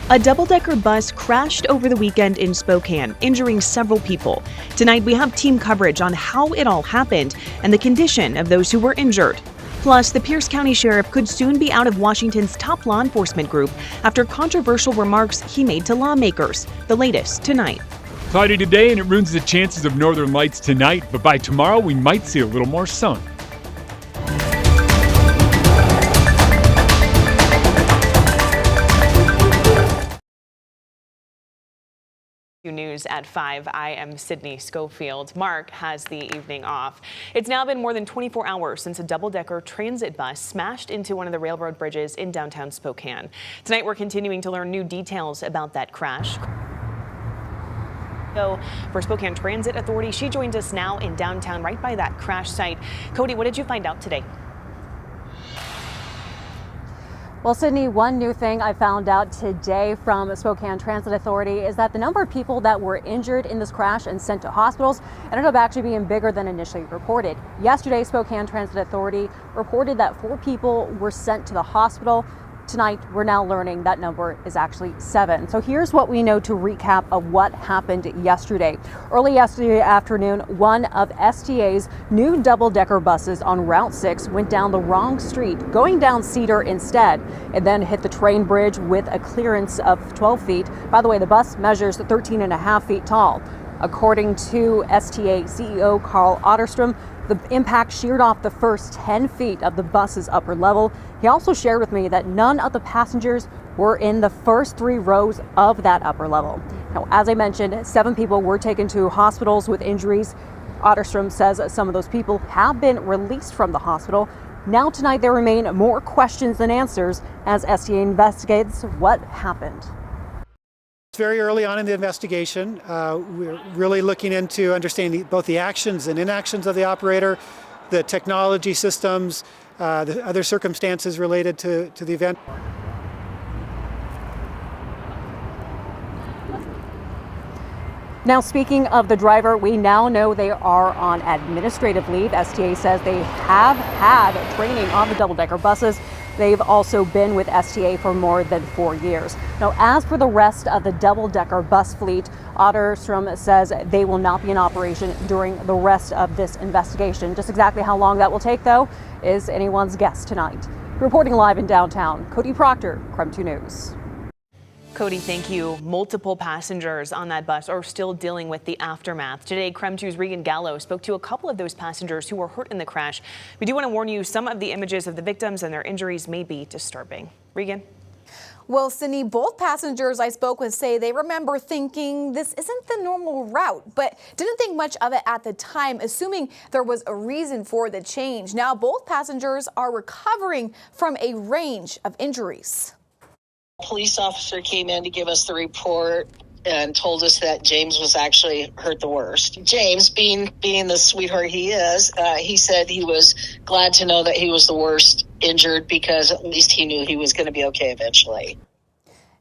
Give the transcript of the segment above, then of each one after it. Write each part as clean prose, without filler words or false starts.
A double-decker bus crashed over the weekend in Spokane, injuring several people. Tonight, we have team coverage on how it all happened and the condition of those who were injured. Plus, the Pierce County Sheriff could soon be out of Washington's top law enforcement group after controversial remarks he made to lawmakers. The latest tonight. Cloudy today, and it ruins the chances of northern lights tonight, but by tomorrow, we might see a little more sun. News at 5. I am Sydney Schofield. Mark has the evening off. It's now been more than 24 hours since a double-decker transit bus smashed into one of the railroad bridges in downtown Spokane. Tonight, we're continuing to learn new details about that crash. For Spokane Transit Authority, she joins us now in downtown right by that crash site. Cody, what did you find out today? Well, Sydney, one new thing I found out today from Spokane Transit Authority is that the number of people that were injured in this crash and sent to hospitals ended up actually being bigger than initially reported. Yesterday, Spokane Transit Authority reported that 4 people were sent to the hospital. Tonight, we're now learning that number is actually 7. So here's what we know to recap of what happened yesterday. Early yesterday afternoon, one of STA's new double-decker buses on Route 6 went down the wrong street, going down Cedar instead. It then hit the train bridge with a clearance of 12 feet. By the way, the bus measures 13.5 feet tall. According to STA CEO Carl Otterstrom, the impact sheared off the first 10 feet of the bus's upper level. He also shared with me that none of the passengers were in the first 3 rows of that upper level. Now, as I mentioned, 7 people were taken to hospitals with injuries. Otterstrom says some of those people have been released from the hospital. Now tonight, there remain more questions than answers as STA investigates what happened. Very early on in the investigation, we're really looking into understanding both the actions and inactions of the operator, the technology systems, the other circumstances related to the event. Now, speaking of the driver, we now know they are on administrative leave. STA says they have had training on the double-decker buses. They've also been with STA for more than 4 years. Now, as for the rest of the double-decker bus fleet, Otterstrom says they will not be in operation during the rest of this investigation. Just exactly how long that will take, though, is anyone's guess tonight. Reporting live in downtown, Cody Proctor, KREM 2 News. Cody, thank you. Multiple passengers on that bus are still dealing with the aftermath. Today, KREM 2's Regan Gallo spoke to a couple of those passengers who were hurt in the crash. We do want to warn you, some of the images of the victims and their injuries may be disturbing. Regan? Well, Sydney, both passengers I spoke with say they remember thinking this isn't the normal route, but didn't think much of it at the time, assuming there was a reason for the change. Now, both passengers are recovering from a range of injuries. A police officer came in to give us the report and told us that James was actually hurt the worst. James, being the sweetheart he is, he said he was glad to know that he was the worst injured because at least he knew he was going to be okay eventually.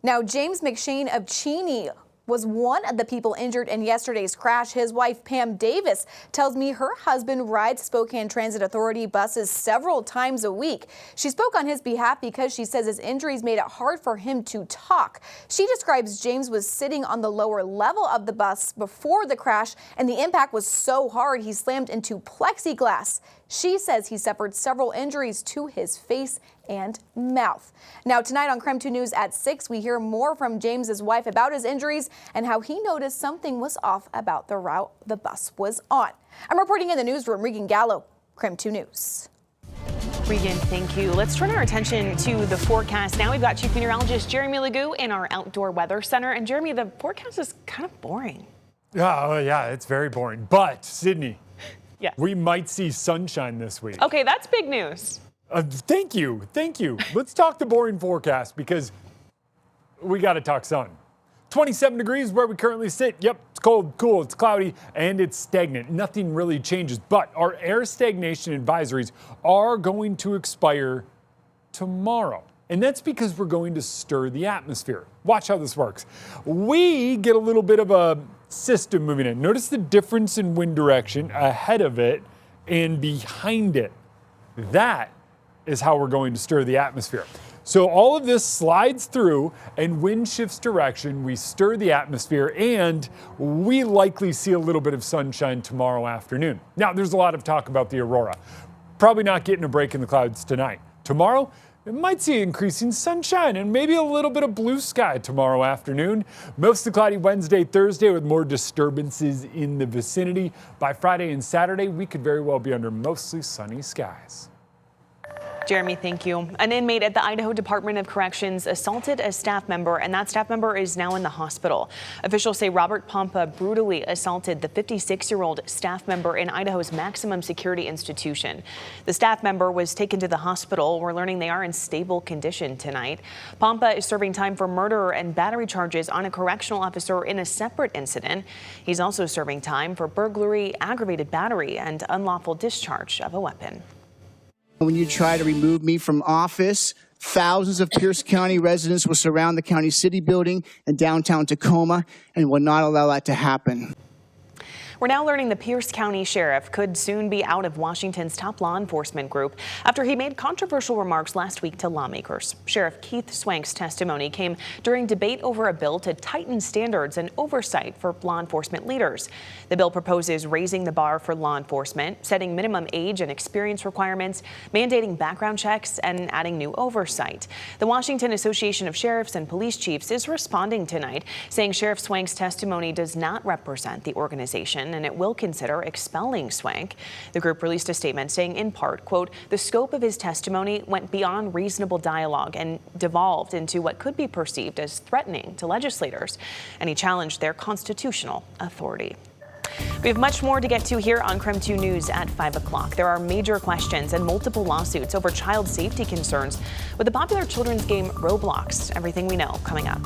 Now, James McShane of Cheney was one of the people injured in yesterday's crash. His wife, Pam Davis, tells me her husband rides Spokane Transit Authority buses several times a week. She spoke on his behalf because she says his injuries made it hard for him to talk. She describes James was sitting on the lower level of the bus before the crash, and the impact was so hard he slammed into plexiglass. She says he suffered several injuries to his face and mouth. Now, tonight on KREM 2 News at 6, we hear more from James's wife about his injuries and how he noticed something was off about the route the bus was on. I'm reporting in the newsroom, Regan Gallo, KREM 2 News. Regan, thank you. Let's turn our attention to the forecast. Now we've got Chief Meteorologist Jeremy Legoo in our Outdoor Weather Center. And Jeremy, the forecast is kind of boring. Yeah, it's very boring. But, Sydney, yes, we might see sunshine this week. Okay, that's big news. Thank you. Let's talk the boring forecast because we got to talk sun. 27 degrees where we currently sit. Yep, it's cold, cool, it's cloudy, and it's stagnant. Nothing really changes, but our air stagnation advisories are going to expire tomorrow. And that's because we're going to stir the atmosphere. Watch how this works. We get a little bit of a system moving in. Notice the difference in wind direction ahead of it and behind it. That is how we're going to stir the atmosphere. So all of this slides through and wind shifts direction. We stir the atmosphere and we likely see a little bit of sunshine tomorrow afternoon. Now, there's a lot of talk about the aurora. Probably not getting a break in the clouds tonight. Tomorrow, it might see increasing sunshine and maybe a little bit of blue sky tomorrow afternoon. Mostly cloudy Wednesday, Thursday with more disturbances in the vicinity. By Friday and Saturday, we could very well be under mostly sunny skies. Jeremy, thank you. An inmate at the Idaho Department of Corrections assaulted a staff member, and that staff member is now in the hospital. Officials say Robert Pompa brutally assaulted the 56-year-old staff member in Idaho's maximum security institution. The staff member was taken to the hospital. We're learning they are in stable condition tonight. Pompa is serving time for murder and battery charges on a correctional officer in a separate incident. He's also serving time for burglary, aggravated battery, and unlawful discharge of a weapon. When you try to remove me from office, thousands of Pierce County residents will surround the county city building in downtown Tacoma and will not allow that to happen. We're now learning the Pierce County Sheriff could soon be out of Washington's top law enforcement group after he made controversial remarks last week to lawmakers. Sheriff Keith Swank's testimony came during debate over a bill to tighten standards and oversight for law enforcement leaders. The bill proposes raising the bar for law enforcement, setting minimum age and experience requirements, mandating background checks, and adding new oversight. The Washington Association of Sheriffs and Police Chiefs is responding tonight, saying Sheriff Swank's testimony does not represent the organization and it will consider expelling Swank. The group released a statement saying in part, quote, the scope of his testimony went beyond reasonable dialogue and devolved into what could be perceived as threatening to legislators, and he challenged their constitutional authority. We have much more to get to here on KREM 2 News at 5 o'clock. There are major questions and multiple lawsuits over child safety concerns with the popular children's game Roblox. Everything we know coming up.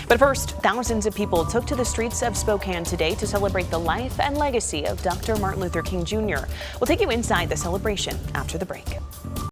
But first, thousands of people took to the streets of Spokane today to celebrate the life and legacy of Dr. Martin Luther King Jr. We'll take you inside the celebration after the break.